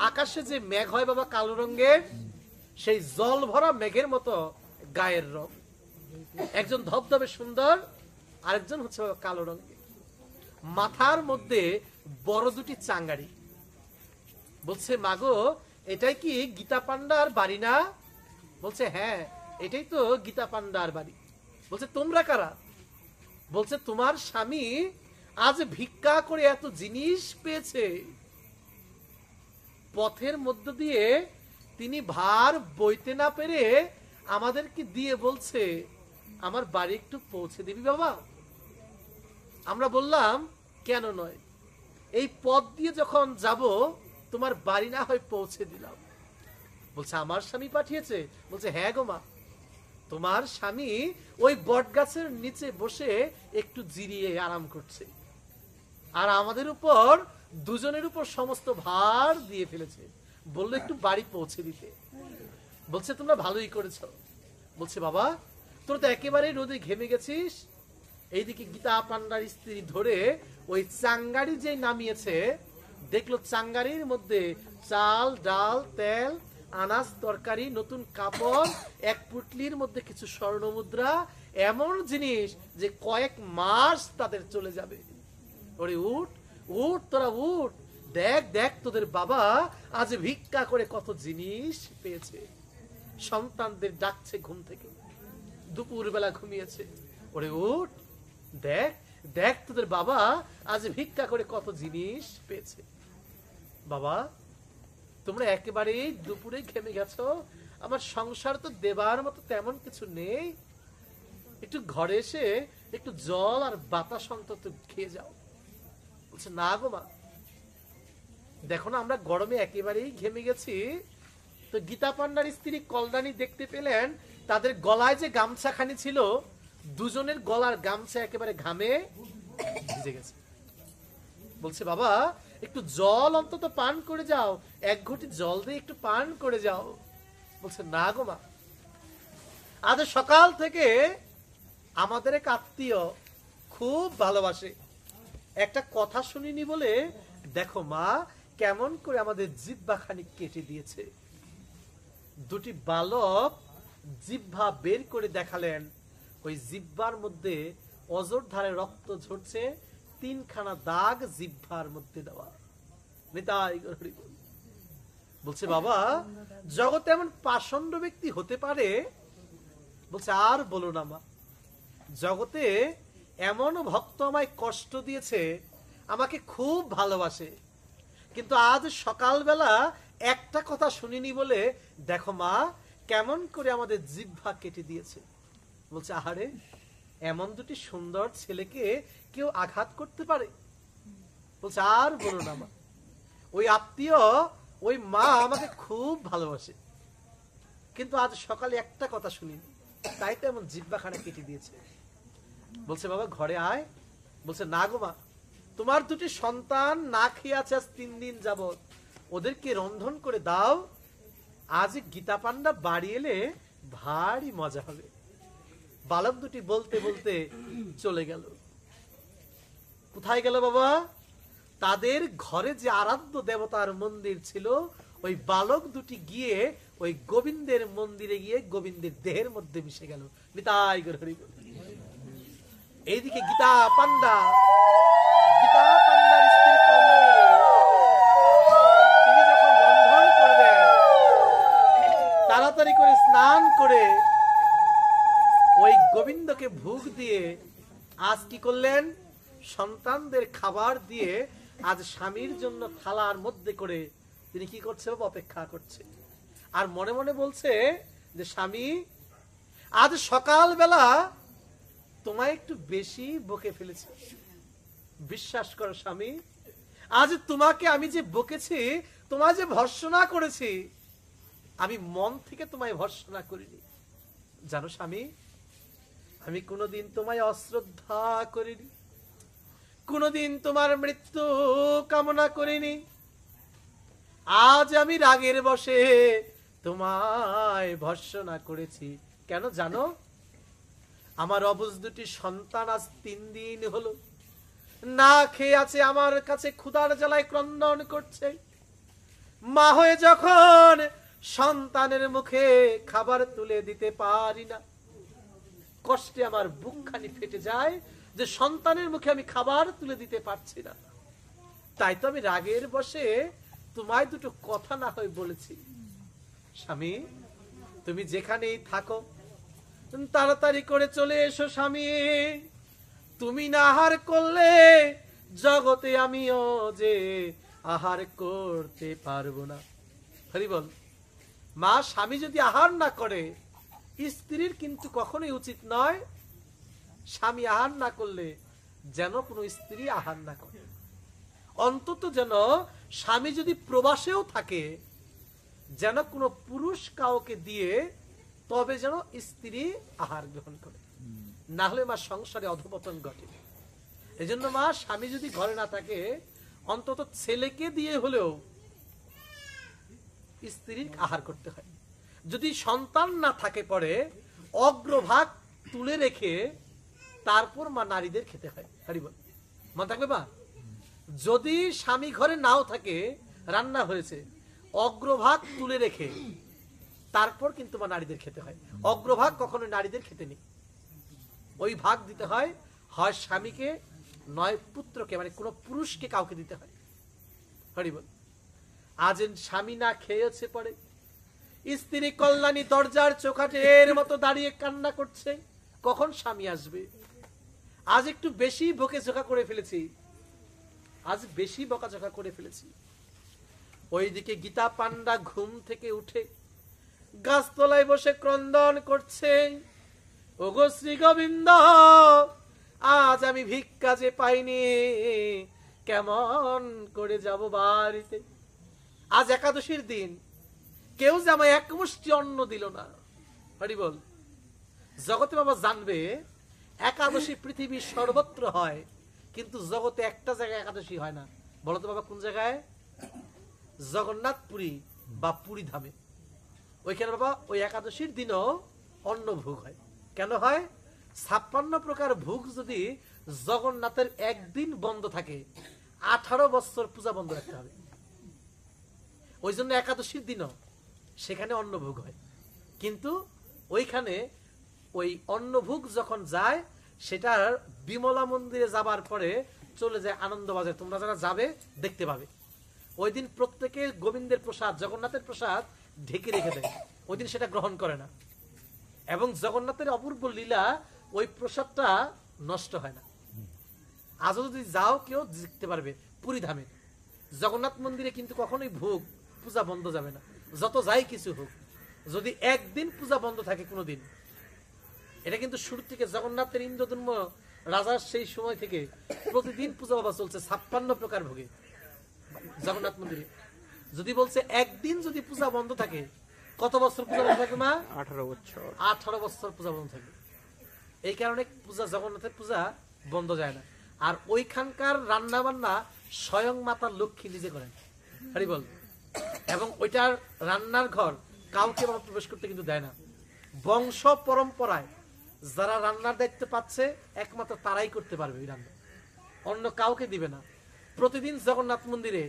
আকাশে যে মেঘ হয় বাবা কালো রঙের, সেই জল ভরা মেঘের মতো গায়ের রং। একজন ধবধবে সুন্দর, আরেকজন হচ্ছে বাবা কালো রঙের। মাথার মধ্যে বড় দুটি চাঙ্গারি। বলছে মাগো, এটাই কি গীতা পান্ডার বাড়ি না? বলছে হ্যাঁ, এটাই তো গীতা পান্ডার বাড়ি। বলছে তোমরা কারা? বলছে তোমার স্বামী আজ ভিক্ষা করে এত জিনিস পেয়েছে, পথের মধ্য দিয়ে তিনি ভার বইতে না পেরে আমাদেরকে দিয়ে বলছে আমার বাড়ি একটু পৌঁছে দিবি বাবা। আমরা বললাম কেন নয়? এই পথ দিয়ে যখন যাব তোমার বাড়ি না হয় পৌঁছে দিলাম। বলছে আমার স্বামী পাঠিয়েছে? বলছে হ্যাঁ গো মা, তোমার স্বামী ওই বট গাছের নিচে বসে একটু জিরিয়ে আরাম করছে, আর আমাদের উপর দুজনের উপর সমস্ত ভার দিয়ে ফেলেছে, বললো একটু বাড়ি পৌঁছে দিতে। বলছে তোমরা ভালোই করেছো। বলছে বাবা তোর তো একেবারে রোদে ঘেমে গেছিস। এইদিকে গীতা পান্ডার স্ত্রী ধরে ওই চাঙ্গারি যে নামিয়েছে, দেখলো চাঙ্গারির মধ্যে চাল ডাল তেল আনাজ তরকারি নতুন কাপড়, এক পুটলির মধ্যে কিছু স্বর্ণ মুদ্রা, এমন জিনিস যে কয়েক মাস তাদের চলে যাবে। ওরে উঠ উঠ, তোরা উঠ, দেখ দেখ তোদের বাবা আজ ভিক্ষা করে কত জিনিস পেয়েছে। সন্তানদের ডাকছে ঘুম থেকে, দুপুর বেলা ঘুমিয়েছে। ওরে উঠ, দেখ দেখ তোদের বাবা আজ ভিক্ষা করে কত জিনিস পেয়েছে। বাবা তোমরা একেবারেই দুপুরে ঘেমে গেছো, আমার সংসার তো দেবার মতো তেমন কিছু নেই, একটু ঘরে এসে একটু জল আর বাতাস অন্তত খেয়ে যাও। বলছে না গো মা, দেখো না আমরা গরমে একেবারেই ঘেমে গেছি। তো গীতা পান্ডার স্ত্রী কল্যাণী দেখতে পেলেন তাদের গলায় যে গামছাখানি ছিল, দুজনের গলার গামছা একেবারে ঘামে ভিজে গেছে। বলছে বাবা একটু জল অন্তত পান করে যাও, এক ঘটি জল দিয়ে একটু পান করে যাও। বলছে না গো মা, আজ সকাল থেকে আমাদের এক আত্মীয় খুব ভালোবাসে, একটা কথা শুনিনি বলে দেখো মা কেমন করে আমাদের জিহ্বা খানিক কেটে দিয়েছে। দুটি বালক জিহ্বা বের করে দেখালেন, ওই জিহ্বার মধ্যে অজর ধারে রক্ত ঝরছে, 3খানা দাগ জিহ্বার মধ্যে দেওয়া। বলছে বাবা জগতে এমন পাষণ্ড ব্যক্তি হতে পারে? বলছে আর বলো না মা, জগতে এমন ভক্ত আমায় কষ্ট দিয়েছে, আমাকে খুব ভালোবাসে, কিন্তু আজ সকালবেলা একটা কথা শুনিনি বলে দেখো মা কেমন করে আমাদের জিহ্বা কেটে দিয়েছে। বলছে আহারে, এমন দুটি সুন্দর ছেলেকে কেউ আঘাত করতে পারে? বলছে আর বলো না মা, ওই আত্মীয় ওই মা আমাকে খুব ভালোবাসে, কিন্তু আজ সকালে একটা কথা শুনিনি, তাই তো এমন জিহ্বাখানা কেটে দিয়েছে। বলছে বাবা ঘরে আয়। বলছে না গো মা, তোমার দুটি সন্তান না খেয়ে আছে আজ 3 দিন যাবত, ওদেরকে রন্ধন করে দাও, আজ গীতা পান্ডা বাড়ি এলে ভারী মজা হবে। বালক দুটি বলতে বলতে চলে গেল। কোথায় গেল বাবা? তাদের ঘরে যে আরাধ্য দেবতার মন্দির ছিল, ওই বালক দুটি গিয়ে ওই গোবিন্দের মন্দিরে গিয়ে গোবিন্দের দেহের মধ্যে মিশে গেল। নিতাই গৌর হরি বল। এইদিকে গীতা পান্ডার স্ত্রী কল্যাণী তিনি যখন রন্ধন করবেন, তাড়াতাড়ি করে স্নান করে ওই গোবিন্দকে ভোগ দিয়ে আজ কি করলেন, সন্তানদের খাবার দিয়ে আজ স্বামীর জন্য থালার মধ্যে করে তিনি কি করছে অপেক্ষা করছে। আর মনে মনে বলছে যে স্বামী আজ সকালবেলা তোমায় একটু বেশি বকে ফেলেছি, বিশ্বাস করো স্বামী, আজ তোমাকে আমি যে বকেছি, তোমায় যে ভর্ৎসনা করেছি, আমি মন থেকে তোমায় ভর্ৎসনা করিনি। জানো স্বামী, আমি কোনোদিন তোমায় অশ্রদ্ধা করিনি, কোনোদিন তোমার মৃত্যু কামনা করিনি। আজ আমি রাগের বশে তোমায় ভর্ৎসনা করেছি। কেন জানো? আমার অবুঝ দুটি সন্তান আজ 3 দিন হলো না খেয়ে আছে, আমার কাছে ক্ষুধার জ্বালায় ক্রন্দন করছে। মা হয়ে যখন সন্তানের মুখে খাবার তুলে দিতে পারি না, কষ্টে আমার বুকখানি ফেটে যায় যে সন্তানের মুখে আমি খাবার তুলে দিতে পারছি না। তাই তো আমি রাগের বশে তোমায় দুটো কথা না হয় বলেছি। স্বামী তুমি যেখানেই থাকো তাড়াতাড়ি করে চলে এসো স্বামী, তুমি না আহার করলে জগতে আমিও যে আহার করতে পারবো না। হরি বল। মা স্বামী যদি আহার না করে, স্ত্রীর কিন্তু কখনোই উচিত নয় স্বামী আহার না করলে যেন কোনো স্ত্রী আহার না করে। অন্তত যেন স্বামী যদি প্রবাসেও থাকে, যেন কোনো পুরুষ কাউকে দিয়ে তবে যেন স্ত্রী আহার গ্রহণ করে, না হলে মা সংসারে অধঃপতন ঘটে। এই জন্য মা, স্বামী যদি ঘরে না থাকে, অন্তত ছেলেকে দিয়ে হলেও স্ত্রীর আহার করতে হয়। যদি সন্তান না থাকে, পরে অগ্রভাগ তুলে রেখে তারপর মা নারীদের খেতে হয়। মনে থাকবে মা, যদি স্বামী ঘরে নাও থাকে, রান্না হয়েছে, অগ্রভাগ তুলে রেখে তারপর কিন্তু মা নারীদের খেতে হয়। অগ্রভাগ কখনো নারীদের খেতে নেই, ওই ভাগ দিতে হয় হয় স্বামীকে, নয় পুত্রকে, মানে কোন পুরুষকে কাউকে দিতে হয়। হরিবল। আজ স্বামী না খেয়েছে, পরে স্ত্রী কল্যাণী দরজার চোখাটের মতো দাঁড়িয়ে কান্না করছে, কখন স্বামী আসবে। আজ একটু বেশি বকেঝকা করে ফেলেছি, আজ বেশি বকাঝকা করে ফেলেছি। ওইদিকে গীতা পান্ডা ঘুম থেকে উঠে গাছতলায় বসে ক্রন্দন করছে, ওগো শ্রী গোবিন্দ, আজ আমি ভিক্ষা যে পাইনি, কেমন করে যাব বাড়িতে। আজ একাদশীর দিন, কেউ যে আমায় এক মুষ্টি অন্ন দিল না। হরি বল। জগতে বাবা জানবে, একাদশী পৃথিবীর সর্বত্র হয়, কিন্তু জগতে একটা জায়গায় একাদশী হয় না। বলতো বাবা, কোন জায়গায়? জগন্নাথপুরী বা পুরী ধামে। ওইখানে বাবা ওই একাদশীর দিনও অন্ন ভোগ হয়। কেন হয়? 56 প্রকার ভোগ যদি জগন্নাথের একদিন বন্ধ থাকে, 18 বছর পূজা বন্ধ রাখতে হবে। ওই জন্য একাদশীর দিনও সেখানে অন্নভোগ হয়। কিন্তু ওইখানে ওই অন্নভোগ যখন যায়, সেটার বিমলা মন্দিরে যাবার পরে চলে যায় আনন্দবাজার। তোমরা যারা যাবে দেখতে পাবে, ওই দিন প্রত্যেকে গোবিন্দের প্রসাদ, জগন্নাথের প্রসাদ ঢেকে রেখে দেয়। ওই দিন সেটা গ্রহণ করে না, এবং জগন্নাথের অপূর্ব লীলা, ওই প্রসাদটা নষ্ট হয় না। আজও যদি যাও কেউ দেখতে পারবে পুরী ধামে। জগন্নাথ মন্দিরে কিন্তু কখনোই ভোগ পূজা বন্ধ যাবে না, যত যাই কিছু হোক। যদি একদিন পূজা বন্ধ থাকে কোনোদিন, এটা কিন্তু শুরু থেকে জগন্নাথের ইন্দ্রধর্ম রাজার সেই সময় থেকে প্রতিদিন পূজা বাবা চলছে 56 প্রকার ভোগে জগন্নাথ মন্দিরে। যদি বলছে একদিন যদি পূজা বন্ধ থাকে, কত বছর পূজা বন্ধ থাকে মা? 18 বছর। 18 বছর পূজা বন্ধ থাকে। এই কারণে পূজা, জগন্নাথের পূজা বন্ধ যায় না। আর ওইখানকার রান্না বান্না স্বয়ং মাতা লক্ষ্মী নিজে করেন। হরি বল। এবং ওইটার রান্নার ঘর কাউকে প্রবেশ করতে কিন্তু দেয় না। বংশ পরম্পরায় যারা রান্নার দায়িত্ব পাচ্ছে, একমাত্র তারাই করতে পারবে ওই রান্না, অন্য কাউকে দিবে না। প্রতিদিন জগন্নাথ মন্দিরে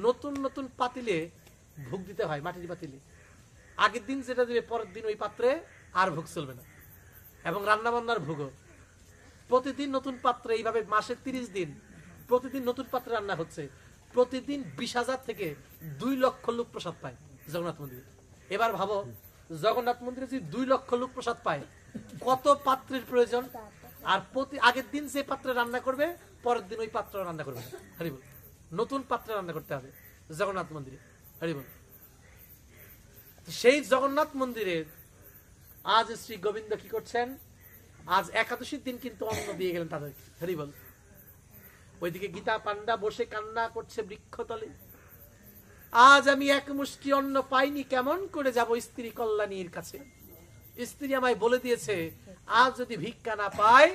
নতুন নতুন পাতিলে ভোগ দিতে হয়, মাটির পাতিলে। আগের দিন যেটা দিবে, পরের দিন ওই পাত্রে আর ভোগ চলবে না। এবং রান্না বান্নার ভোগও প্রতিদিন নতুন পাত্রে, এইভাবে মাসে 30 দিন প্রতিদিন নতুন পাত্রে রান্না হচ্ছে। প্রতিদিন 20,000 থেকে 2 লক্ষ লোক প্রসাদ পায় জগন্নাথ মন্দিরে। এবার ভাবো, জগন্নাথ মন্দিরে যদি 2 লক্ষ লোক প্রসাদ পায়, কত পাত্রের প্রয়োজন। আর প্রতি আগের দিন যে পাত্রে রান্না করবে, পরের দিন ওই পাত্র রান্না করবে। হরিবল। নতুন পাত্রে রান্না করতে হবে জগন্নাথ মন্দিরে। হরিবল। সেই জগন্নাথ মন্দিরে আজ শ্রী গোবিন্দ কি করছেন? আজ একাদশীর দিন কিন্তু অন্ন দিয়ে গেলেন তাদের। হরিবল। ওইদিকে গীতা পান্ডা বসে কান্না করছে বৃক্ষতলে, আজ আমি এক মুষ্টি অন্ন পাইনি, কেমন করে যাব স্ত্রী কল্যাণীর কাছে। স্ত্রী আমায় বলে দিয়েছে, আজ যদি ভিক্ষা না পাই,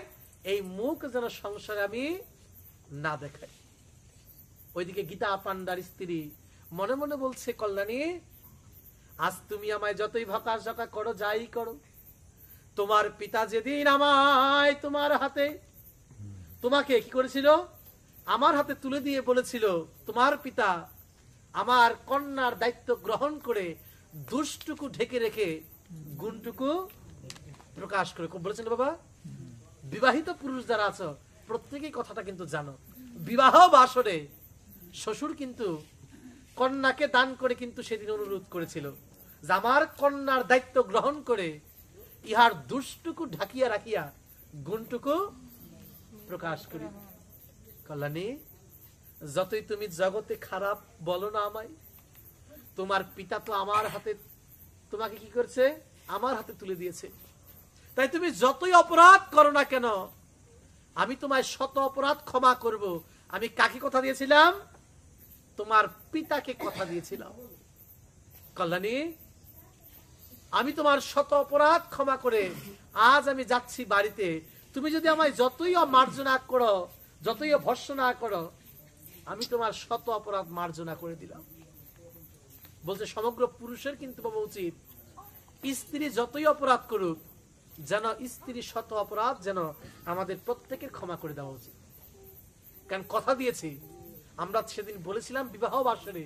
এই মুখ যেন সংসারে আমি না দেখাই। ওইদিকে গীতা পান্ডার স্ত্রী মনে মনে বলছে, কল্যাণী, আজ তুমি আমায় যতই ভকাঝকা করো, যাই করো, তোমার পিতা যেদিন আমায় তোমার হাতে, তোমাকে কি করেছিল? আমার হাতে তুলে দিয়ে বলেছিল, তোমার পিতা আমার কন্যার দায়িত্ব গ্রহণ করে দুষ্টুকু ঢেকে রেখে গুণটুকু প্রকাশ করে বলেছেন। বাবা, বিবাহিত পুরুষ যারা আছো, প্রত্যেকেই কথাটা কিন্তু জানো। বিবাহ বাসরে শ্বশুর কিন্তু কন্যাকে দান করে কিন্তু সেদিন অনুরোধ করেছিল যে আমার কন্যার দায়িত্ব গ্রহণ করে ইহার দুষ্টুকু ঢাকিয়া রাখিয়া গুণটুকু প্রকাশ করি। কল্যাণী, যতই তুমি জগতে খারাপ বলো না আমায়, তোমার পিতা তো আমার হাতে, তোমাকে কি করছে? আমার হাতে তুলে দিয়েছে। তাই তুমি যতই অপরাধ করো না কেন, আমি তোমায় শত অপরাধ ক্ষমা করব। আমি কাকে কথা দিয়েছিলাম? তোমার পিতাকে কথা দিয়েছিলাম। কল্যাণী, আমি তোমার শত অপরাধ ক্ষমা করে আজ আমি যাচ্ছি বাড়িতে। তুমি যদি আমায় যতই মার্জনা করো, যতই ভর্ৎসনা করো, আমি তোমার শত অপরাধ মার্জনা করে দিলাম। বলছে সমগ্র পুরুষের কিন্তু বাবা উচিত, স্ত্রী যতই অপরাধ করুক, যেন স্ত্রী শত অপরাধ যেন আমাদের প্রত্যেকের ক্ষমা করে দেওয়া উচিত। কারণ কথা দিয়েছি, আমরা সেদিন বলেছিলাম বিবাহ বাসরে,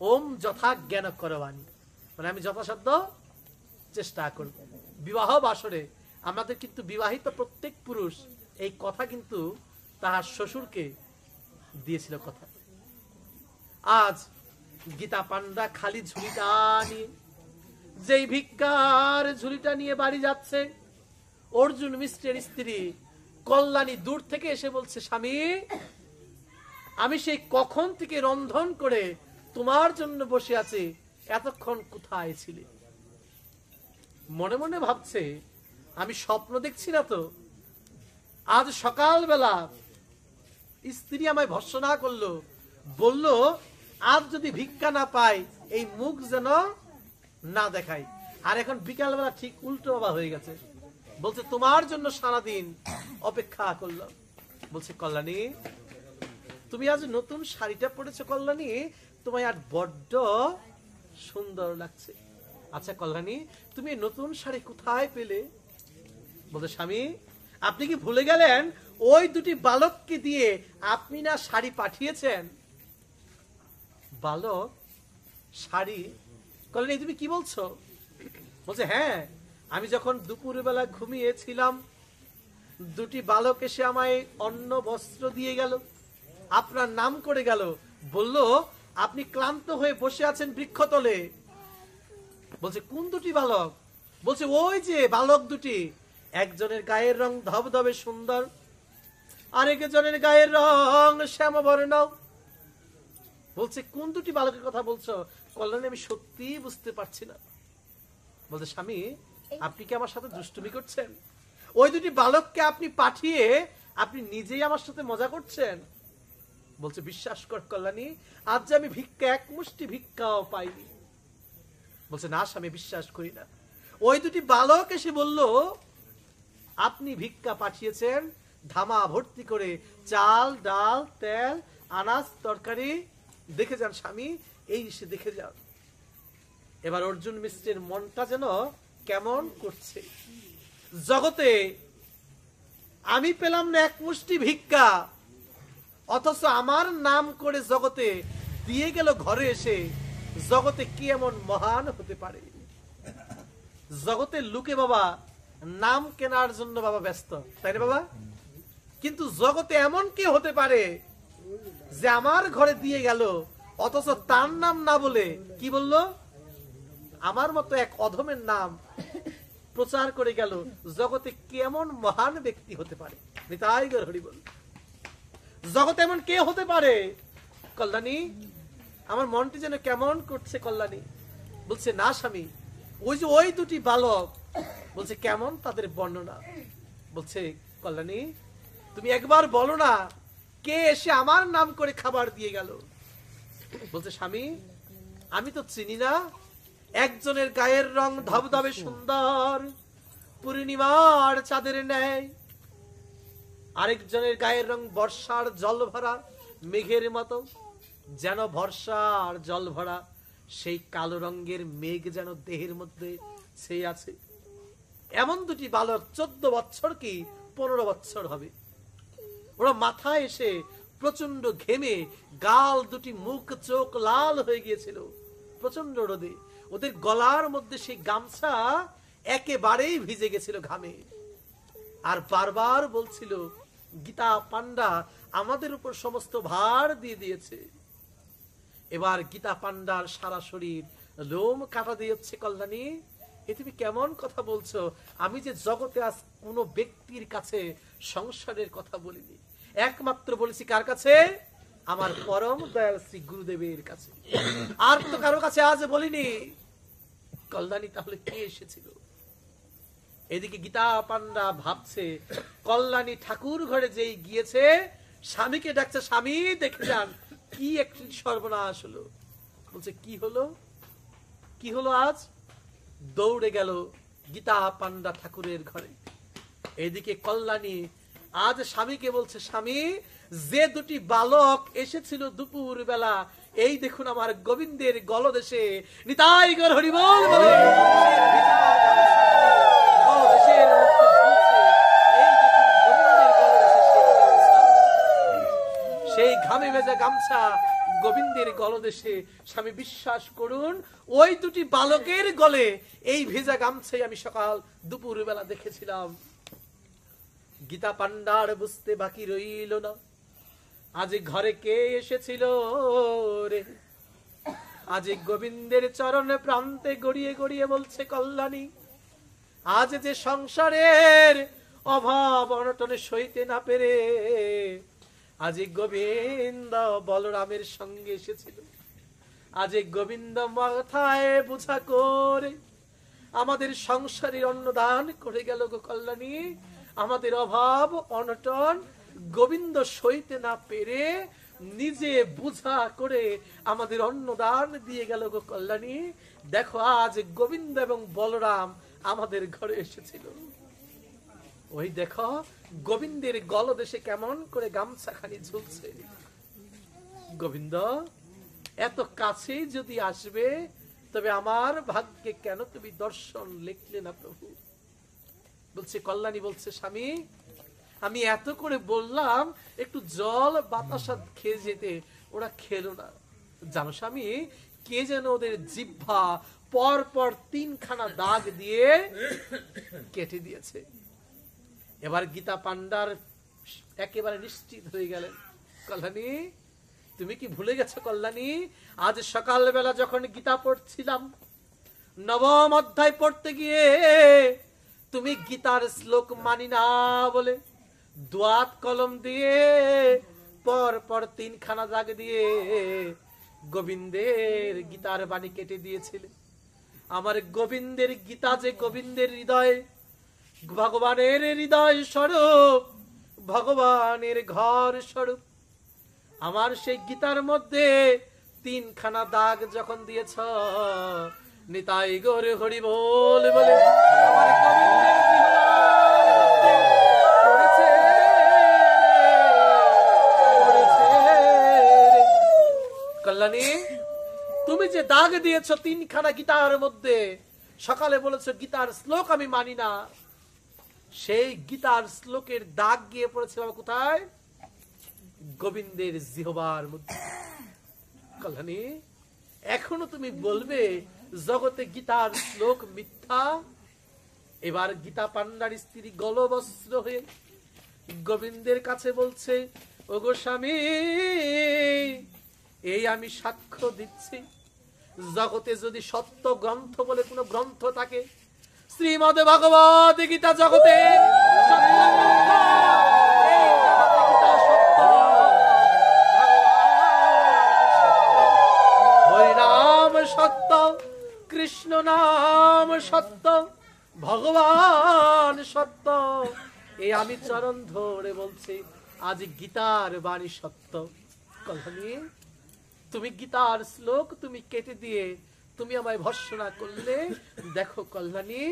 ওম যথা জ্ঞান করবাণী, মানে আমি যথাসাধ্য চেষ্টা করব। বিবাহ বাসরে আমাদের কিন্তু বিবাহিত প্রত্যেক পুরুষ এই কথা কিন্তু তাহার শ্বশুরকে দিয়েছিল কথা। আজ গীতা পান্ডা খালি ঝুলিটা নিয়ে, যেই ভিক্ষার ঝুলিটা নিয়ে বাড়ি যাচ্ছে, অর্জুন মিশ্রের স্ত্রী কল্যাণী দূর থেকে এসে বলছে, স্বামী, আমি সেই কখন থেকে রন্ধন করে তোমার জন্য বসে আছি, এতক্ষণ কোথায় ছিলে? মনে মনে ভাবছে, আমি স্বপ্ন দেখছি না তো? আজ সকালবেলা স্ত্রী আমায় ভর্ৎসনা করলো, বলল আজ যদি ভিক্ষা না পাই এই মুখ যেন না দেখাই। আর এখন বিকালবেলা ঠিক উল্টো বাবা হয়ে গেছে, বলছে তোমার জন্য সারাদিন অপেক্ষা করলাম। বলছে কল্যাণী, তুমি আজ নতুন শাড়িটা পরেছো কল্যাণী, তোমায় আর বড্ড সুন্দর লাগছে। আচ্ছা কল্যাণী, তুমি নতুন শাড়ি কোথায় পেলে? বলছে স্বামী, আপনি কি ভুলে গেলেন ওই দুটি বালককে দিয়ে আপনি না শাড়ি পাঠিয়েছেন? বালক, শাড়ি? কল্যাণী তুমি কি বলছো? বলছে হ্যাঁ, আমি যখন দুপুরবেলা ঘুমিয়েছিলাম, দুটি বালক এসে আমায় অন্ন বস্ত্র দিয়ে গেল, আপনার নাম করে গেল, বলল আপনি ক্লান্ত হয়ে বসে আছেন বৃক্ষতলে। বলছে কোন দুটি বালক? বলছে ওই যে বালক দুটি, একজনের গায়ের রং ধবধবে সুন্দর, আরেকজনের গায়ের রং শ্যামবর্ণ। বলছে কোন দুটি বালকের কথা বলছো কল্যাণী? আমি সত্যি বুঝতে পারছি না। বলছে স্বামী, আপনি কি আমার সাথে দুষ্টুমি করছেন? ওই দুটি বালককে আপনি পাঠিয়ে আপনি নিজেই আমার সাথে মজা করছেন? বলছে বিশ্বাস কর কল্যাণী, আজ যে আমি ভিক্ষা, এক মুষ্টি ভিক্ষাও পাইনি। বলছে না স্বামী, বিশ্বাস করি না। ওই দুটি বালক এসে বলল আপনি ভিক্ষা পাঠিয়েছেন ধামা ভর্তি করে, চাল, ডাল, তেল, আনাজ, তরকারি। দেখে যান স্বামী, এই এসে দেখে যান। এবার অর্জুন মিশ্রের মনটা যেন কেমন করছে। জগতে আমি পেলাম না এক মুষ্টি ভিক্ষা, অথচ আমার নাম করে জগতে দিয়ে গেল ঘরে এসে। জগতে কি এমন মহান হতে পারে? জগতের লোকে বাবা নাম কেনার জন্য বাবা ব্যস্ত, তাই না বাবা? কিন্তু জগতে এমন কি হতে পারে যে আমার ঘরে দিয়ে গেল, অথচ তার নাম না বলে কি বলল? আমার মতো এক অধমের নাম প্রচার করে গেল। জগতে কেমন মহান ব্যক্তি হতে পারে? নিতাই গৌর হরি বল। জগতে এমন কে হতে পারে? কল্যাণী, আমার মনটি যেন কেমন করছে কল্যাণী। বলছে না স্বামী, ওই যে ওই দুটি বালক। বলছে কেমন তাদের বর্ণনা? বলছে কল্যাণী, তুমি একবার বলো না কে এসে আমার নাম করে খাবার দিয়ে গেল? বলছে স্বামী, আমি তো চিনি না। একজনের গায়ের রং ধবধবে সুন্দর, পূর্ণিমার চাঁদের ন্যায়, আরেকজনের গায়ের রং বর্ষার জল ভরা মেঘের মতো। যেন বর্ষার জল ভরা সেই কালো রঙের মেঘ যেন দেহের মধ্যে সেই আছে। এমন দুটি বালক 14 বছর কি 15 বছর হবে। ওরা মাথায় এসে প্রচন্ড ঘেমে গাল দুটি, মুখ চোখ লাল হয়ে গিয়েছিল প্রচন্ড রোদে। ওদের গলার মধ্যে সেই গামছা একেবারেই ভিজে গেছিল ঘামে। আর বারবার বলছিল গীতা পান্ডা আমাদের উপর সমস্ত ভার দিয়ে দিয়েছে। এবার গীতা পান্ডার সারা শরীর লোম কাটা দিয়েছে। কল্যাণী, এ তুমি কেমন কথা বলছো? আমি যে জগতে আজ কোন ব্যক্তির কাছে সংসারের কথা বলিনি, একমাত্র বলেছি কার কাছে? আমার পরম দয়াল শ্রী গুরুদেবের কাছে। আর তো কারো কাছে আজ বলিনি। কল্যাণী, তাহলে কে এসেছিল? এদিকে গীতা পান্ডা ভাবছে কল্যাণী ঠাকুর ঘরে যেই গিয়েছে, স্বামীকে ডাকছে, স্বামী দেখে যান কি একটি সর্বনাশ হলো। বলছে কি হলো, কি হলো? আজ দৌড়ে গেল গীতা পান্ডা ঠাকুরের ঘরে। এদিকে কল্যাণী আজ স্বামীকে বলছে, স্বামী যে দুটি বালক এসেছিল দুপুর বেলা, এই দেখুন আমার গোবিন্দের গলদেশে নিতাই গৌর হরি বল বলে সেই ঘামে ভেজা গামছা গোবিন্দের গলদেশে। স্বামী বিশ্বাস করুন, ওই দুটি বালকের গলে এই ভেজা গামছাই আমি সকাল দুপুর বেলা দেখেছিলাম। গীতা পান্ডার বুঝতে বাকি রইল না, আজ ঘরে কে এসেছিল রে। আজ গোবিন্দের চরণ প্রান্তে গড়িয়ে গড়িয়ে বলছে কল্যাণী, আজ যে সংসারের অভাব অনটনে সইতে না পেরে আজ গোবিন্দ বলরামের সঙ্গে এসেছিল। আজ গোবিন্দ মাথায় বোঝা করে আমাদের সংসারের অন্নদান করে গেল গো কল্যাণী। আমাদের অভাব অনটন গোবিন্দ সইতে না পেরে নিজে বুঝা করে আমাদের অন্নদান দিয়ে গেল গো কল্যাণী। দেখো আজ গোবিন্দ এবং বলরাম আমাদের ঘরে এসেছিল। ওই দেখো গোবিন্দের গলদেশে কেমন করে গামছাখানি ঝুলছে। গোবিন্দ এত কাছে যদি আসবে, তবে আমার ভাগ্যে কেন তুমি দর্শন লিখলে না প্রভু? বলছে কল্যাণী বলছে, স্বামী আমি এত করে বললাম একটু জল বাতাসা খেয়ে যেতে, ওরা খেলো না। জানো স্বামী, কে যেন ওদের জিহ্বা পর পর 3খানা দাগ দিয়ে কেটে দিয়েছে। এবার গীতা পান্ডার একেবারে নিশ্চিত হয়ে গেলেন। কল্যাণী তুমি কি ভুলে গেছো কল্যাণী? আজ সকালবেলা যখন গীতা পড়ছিলাম, 9ম অধ্যায় পড়তে গিয়ে তুমি গীতার শ্লোক মানি না বলে দোয়াত কলম দিয়ে পর পর 3খানা দাগ দিয়ে গোবিন্দের গীতার বাণী কেটে দিয়েছিলে। আমার গোবিন্দের গীতা যে গোবিন্দের হৃদয়, ভগবানের হৃদয় স্বরূপ, ভগবানের ঘর স্বরূপ, আমার সেই গীতার মধ্যে 3খানা দাগ যখন দিয়েছ, নিতাই গৌর হরি বল বলে আমার গোবিন্দের পড়েছে কল্যাণী। তুমি যে দাগ দিয়েছ 3খানা গীতার মধ্যে, সকালে বলেছ গীতার শ্লোক আমি মানি না, সেই গীতার শ্লোকের দাগ গিয়ে পড়েছে বাবা কোথায়? গোবিন্দের জিহ্বার মধ্যে। কল্যাণী এখনো তুমি বলবে জগতে গীতার শ্লোক মিথ্যা? এবার গীতা পান্ডার স্ত্রী গলবস্ত্র হয়ে গোবিন্দের কাছে বলছে, ওগো স্বামী এই আমি সাক্ষ্য দিচ্ছি, জগতে যদি সত্য গ্রন্থ বলে কোন গ্রন্থ থাকে, শ্রীমদ ভগবত গীতা জগতে হরিনাম সত্য, কৃষ্ণ নাম সত্য, ভগবান সত্য। এই আমি চরণ ধরে বলছি, আজ গীতার বাণী সত্য। কল্যাণী তুমি গীতার শ্লোক তুমি কেটে দিয়ে তুমি আমায় ভর্ৎসনা করলে। দেখো কল্যাণী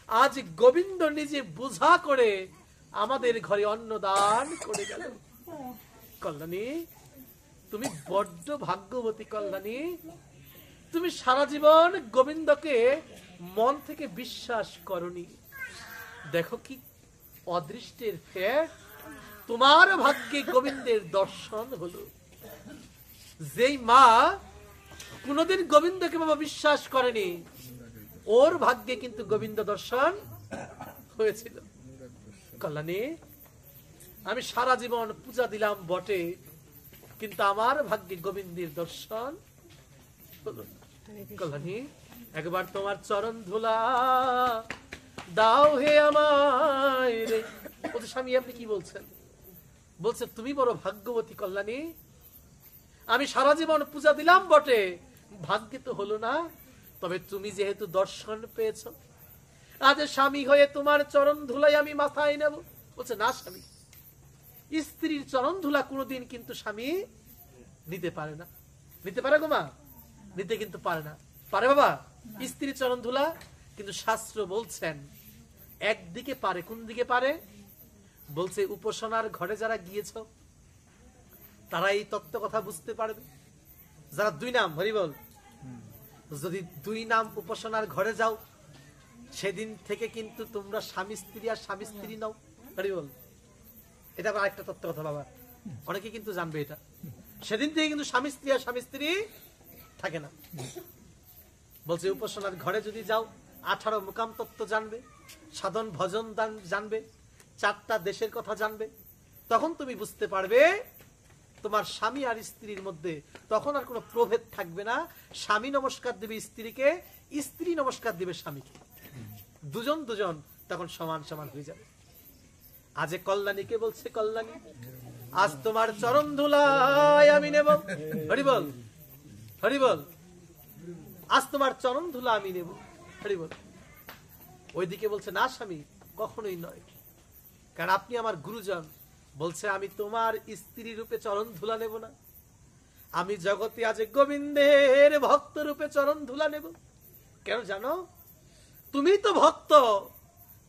আজ গোবিন্দ নিজে বুঝা করে আমাদের ঘরে অন্নদান করে গেল। কল্যাণী তুমি বড্ড ভাগ্যবতী কল্যাণী, তুমি সারা জীবন গোবিন্দকে মন থেকে বিশ্বাস করনি। দেখো কি অদৃষ্টের ফের, তোমার ভাগ্যে গোবিন্দের দর্শন হলো। যেই মা কোনদিন গোবিন্দকে বাবা বিশ্বাস করেনি, ওর ভাগ্যে কিন্তু গোবিন্দ দর্শন হয়েছিল। কল্যাণী আমি সারা জীবন পূজা দিলাম বটে, কিন্তু আমার ভাগ্যে গোবিন্দের দর্শন হলো। কল্যাণী একবার তোমার চরণ ধুলা দাও হে আমায় রে। বলছে স্বামী আপনি কি বলছেন? বলছে তুমি বড় ভাগ্যবতী কল্যাণী, আমি সারা জীবন পূজা দিলাম বটে, ভাগ্যে তো হলো না, তবে তুমি যেহেতু দর্শন পেয়েছ, আজ স্বামী হয়ে তোমার চরণ ধুলাই আমি মাথায় নেব। বলছে না স্বামী, স্ত্রীর চরণ ধুলা কোনোদিন কিন্তু স্বামী নিতে পারে না। নিতে পারে গো মা? নিতে কিন্তু পারে না। পারে বাবা স্ত্রীর চরণ ধুলা? কিন্তু শাস্ত্র বলছেন একদিকে পারে। কোন দিকে পারে? বলছে উপাসনার ঘরে যারা গিয়েছ তারা এই তত্ত্ব কথা বুঝতে পারবে। যারা দুই নাম হরি বল, যদি দুই নাম উপাসনার ঘরে যাও সেদিন থেকে কিন্তু তোমরা স্বামী স্ত্রী আর স্বামী স্ত্রী নাও। হরি বল, এটা আবার একটা তত্ত্ব কথা বাবা, অনেকে কিন্তু জানবে এটা। সেদিন থেকে কিন্তু স্বামী স্ত্রী আর স্বামী স্ত্রী থাকে না। বলছে উপাসনার ঘরে যদি যাও 18 মুকাম তত্ত্ব জানবে, সাধন ভজন জানবে, 4টা দেশের কথা জানবে, তখন তুমি বুঝতে পারবে তোমার স্বামী আর স্ত্রীর মধ্যে তখন আর কোনো প্রভেদ থাকবে না। স্বামী নমস্কার দেবে স্ত্রীকে, স্ত্রী নমস্কার দেবে স্বামীকে, দুজন দুজন তখন সমান সমান হয়ে যাবে। আজ কল্যাণীকে বলছে কল্যাণী আজ তোমার চরণ ধুলাই আমি নেব। হরি বল, হরি বল, আজ তোমার চরণ ধুলা আমি নেব। হরি বল। ওইদিকে বলছে না স্বামী, কখনোই নয়, কারণ আপনি আমার গুরুজন। বলছে আমি তোমার স্ত্রী রূপে চরণ ধুলা নেব না, আমি জগতে আজ গোবিন্দের ভক্ত রূপে চরণ ধুলা নেব। কেন জানো? তুমি তো ভক্ত,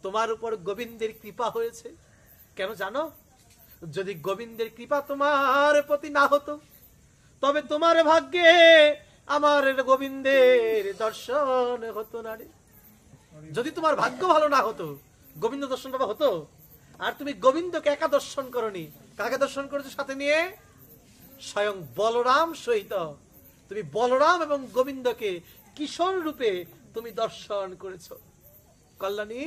তোমার উপর গোবিন্দের কৃপা হয়েছে। কেন জানো? যদি গোবিন্দের কৃপা তোমার প্রতি না হতো তবে তোমার ভাগ্যে আমার গোবিন্দের দর্শন হতো না রে। যদি তোমার ভাগ্য ভালো না হতো গোবিন্দ দর্শন বাবা হতো? আর তুমি গোবিন্দকে একা দর্শন করনি, কাকে দর্শন করেছো সাথে নিয়ে? স্বয়ং বলরাম সহিত তুমি বলরাম এবং গোবিন্দকে কিশোর রূপে তুমি দর্শন করেছো। কল্যাণী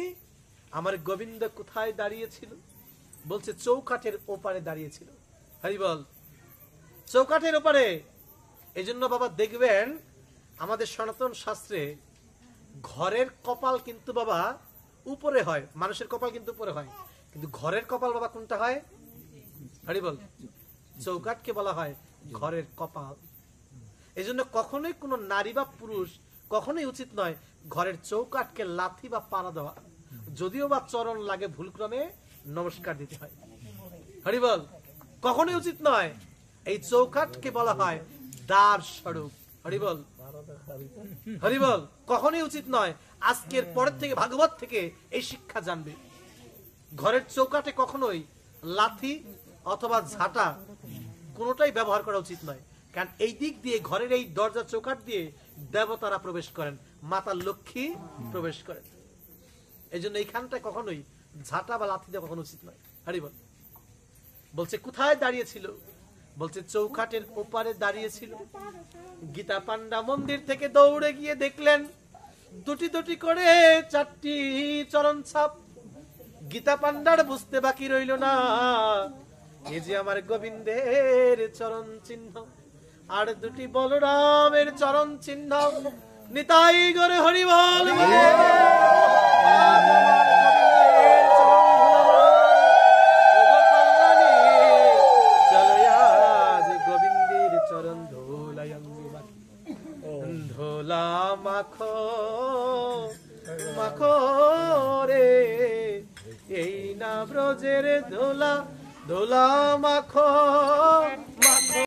আমার গোবিন্দ কোথায় দাঁড়িয়েছিল? বলছে চৌকাঠের ওপারে দাঁড়িয়েছিল। হরি বল, চৌকাঠের ওপারে। এই জন্য বাবা দেখবেন আমাদের সনাতন শাস্ত্রে ঘরের কপাল কিন্তু বাবা উপরে হয়, মানুষের কপাল কিন্তু উপরে হয়, কিন্তু ঘরের কপাল বাবা কোনটা হয়? হরি বল, চৌকাঠকে বলা হয় ঘরের কপাল। এই জন্য কখনোই কোনো নারী বা পুরুষ কখনোই উচিত নয় ঘরের চৌকাঠকে লাথি বা পাড়া দেওয়া, যদিও বা চরণ লাগে ভুলক্রমে নমস্কার দিতে হয়। হরি বল, কখনোই উচিত নয়। এই চৌকাঠকে বলা হয় দ্বার স্বরূপ। হরি বল, হরি বল, কখনোই উচিত নয়। আজকের পরের থেকে ভাগবত থেকে এই শিক্ষা জানবে। ঘরের চৌকাঠে কখনোই লাথি অথবা ঝাঁটা কোনোটাই ব্যবহার করা উচিত নয়, কারণ এই দিক দিয়ে ঘরের এই দরজা চৌকাঠ দিয়ে দেবতারা প্রবেশ করেন, মাতা লক্ষ্মী প্রবেশ করেন। এই জন্য এইখানটা কখনোই ঝাঁটা বা লাথি দেওয়া কখনো উচিত নয়। হরি বল। বলছে কোথায় দাঁড়িয়েছিল? বলছে চৌকাঠের ওপারে দাঁড়িয়েছিল। গীতা পান্ডা মন্দির থেকে দৌড়ে গিয়ে দেখলেন দুটি দুটি করে 4টি চরণ ছাপ। গীতা পান্ডার বুঝতে বাকি রইল না, এই যে আমার গোবিন্দের চরণ চিহ্ন আর দুটি বলরামের চরণ চিহ্ন। নিতাই গরে হরি বল। চলো আজ গোবিন্দের চরণ ধুলাই ধোলা মাখো মাখো রে, এই না ব্রজের ধোলা ধোলা মাখো